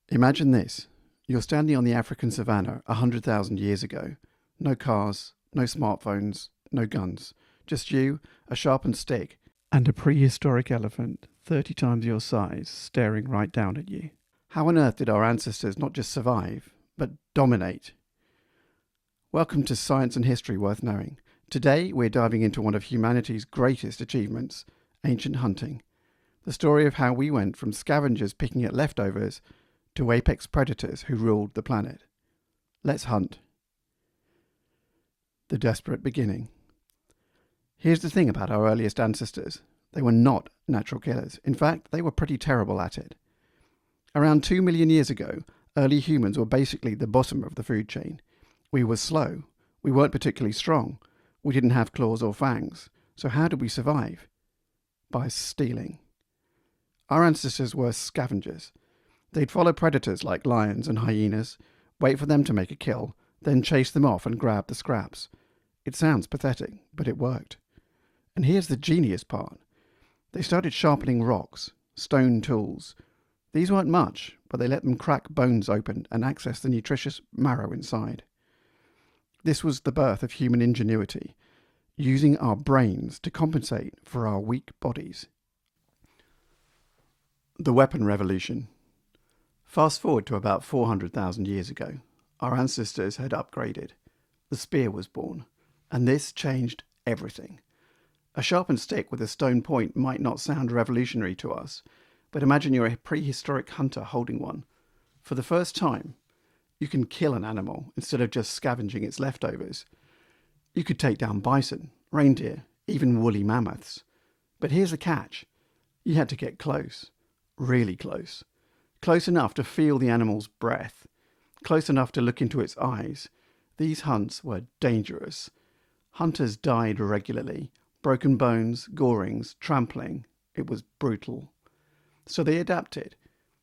Imagine this. You're standing on the African savannah 100,000 years ago. No cars, no smartphones, no guns. Just you, a sharpened stick, and a prehistoric elephant 30 times your size staring right down at you. How on earth did our ancestors not just survive, but dominate? Welcome to Science and History Worth Knowing. Today we're diving into one of humanity's greatest achievements, ancient hunting. The story of how we went from scavengers picking at leftovers to apex predators who ruled the planet. Let's hunt. The desperate beginning. Here's the thing about our earliest ancestors. They were not natural killers. In fact, they were pretty terrible at it. Around 2 million years ago, early humans were basically the bottom of the food chain. We were slow. We weren't particularly strong. We didn't have claws or fangs. So how did we survive? By stealing. Our ancestors were scavengers. They'd follow predators like lions and hyenas, wait for them to make a kill, then chase them off and grab the scraps. It sounds pathetic, but it worked. And here's the genius part. They started sharpening rocks, stone tools. These weren't much, but they let them crack bones open and access the nutritious marrow inside. This was the birth of human ingenuity, using our brains to compensate for our weak bodies. The weapon revolution. Fast forward to about 400,000 years ago. Our ancestors had upgraded. The spear was born, and this changed everything. A sharpened stick with a stone point might not sound revolutionary to us, but imagine you're a prehistoric hunter holding one. For the first time, you can kill an animal instead of just scavenging its leftovers. You could take down bison, reindeer, even woolly mammoths. But here's the catch. You had to get close. Really close. Close enough to feel the animal's breath. Close enough to look into its eyes. These hunts were dangerous. Hunters died regularly. Broken bones, gorings, trampling. It was brutal. So they adapted.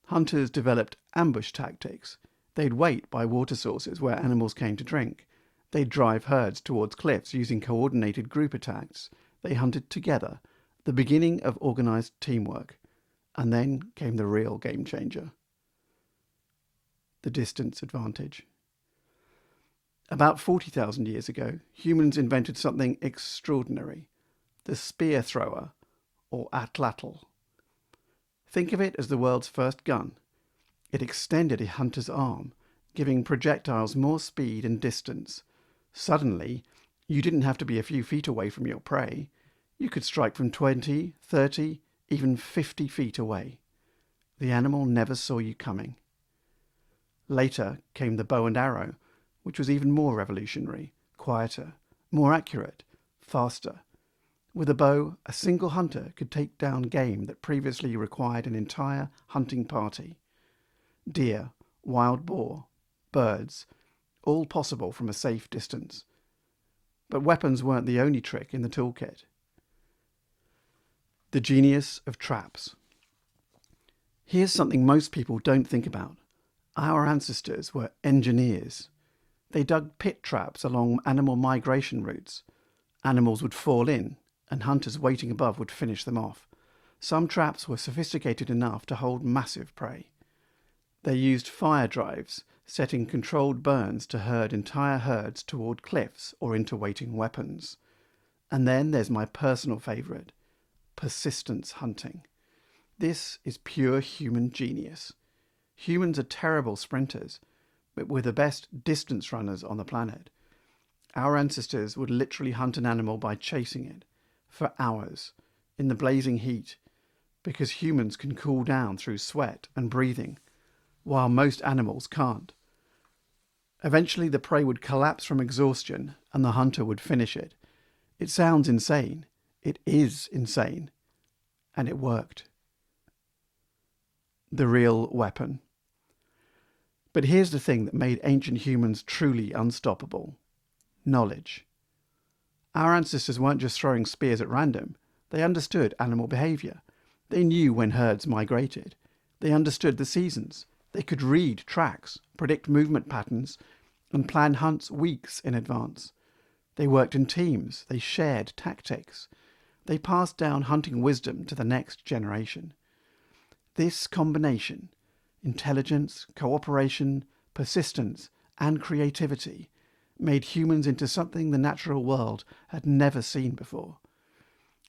Hunters developed ambush tactics. They'd wait by water sources where animals came to drink. They'd drive herds towards cliffs using coordinated group attacks. They hunted together, the beginning of organized teamwork. And then came the real game changer. The distance advantage. About 40,000 years ago, humans invented something extraordinary. The spear thrower, or atlatl. Think of it as the world's first gun. It extended a hunter's arm, giving projectiles more speed and distance. Suddenly, you didn't have to be a few feet away from your prey. You could strike from 20, 30, even 50 feet away. The animal never saw you coming. Later came the bow and arrow, which was even more revolutionary, quieter, more accurate, faster. With a bow, a single hunter could take down game that previously required an entire hunting party. Deer, wild boar, birds, all possible from a safe distance. But weapons weren't the only trick in the toolkit. The genius of traps. Here's something most people don't think about. Our ancestors were engineers. They dug pit traps along animal migration routes. Animals would fall in, and hunters waiting above would finish them off. Some traps were sophisticated enough to hold massive prey. They used fire drives, setting controlled burns to herd entire herds toward cliffs or into waiting weapons. And then there's my personal favourite, persistence hunting. This is pure human genius. Humans are terrible sprinters, but we're the best distance runners on the planet. Our ancestors would literally hunt an animal by chasing it, for hours, in the blazing heat, because humans can cool down through sweat and breathing, while most animals can't. Eventually the prey would collapse from exhaustion and the hunter would finish it. It sounds insane. It is insane. And it worked. The real weapon. But here's the thing that made ancient humans truly unstoppable. Knowledge. Our ancestors weren't just throwing spears at random. They understood animal behaviour. They knew when herds migrated. They understood the seasons. They could read tracks, predict movement patterns, and plan hunts weeks in advance. They worked in teams. They shared tactics. They passed down hunting wisdom to the next generation. This combination intelligence, cooperation, persistence, and creativity made humans into something the natural world had never seen before.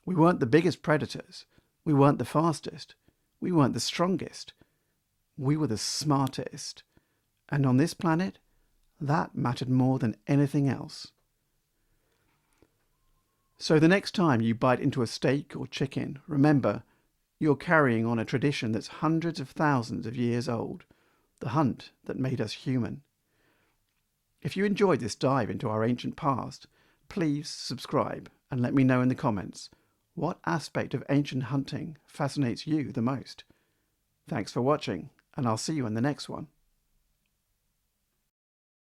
We weren't the biggest predators. We weren't the fastest. We weren't the strongest. We were the smartest. And on this planet, that mattered more than anything else. So the next time you bite into a steak or chicken, remember, you're carrying on a tradition that's hundreds of thousands of years old, the hunt that made us human. If you enjoyed this dive into our ancient past, please subscribe and let me know in the comments what aspect of ancient hunting fascinates you the most. Thanks for watching, and I'll see you in the next one.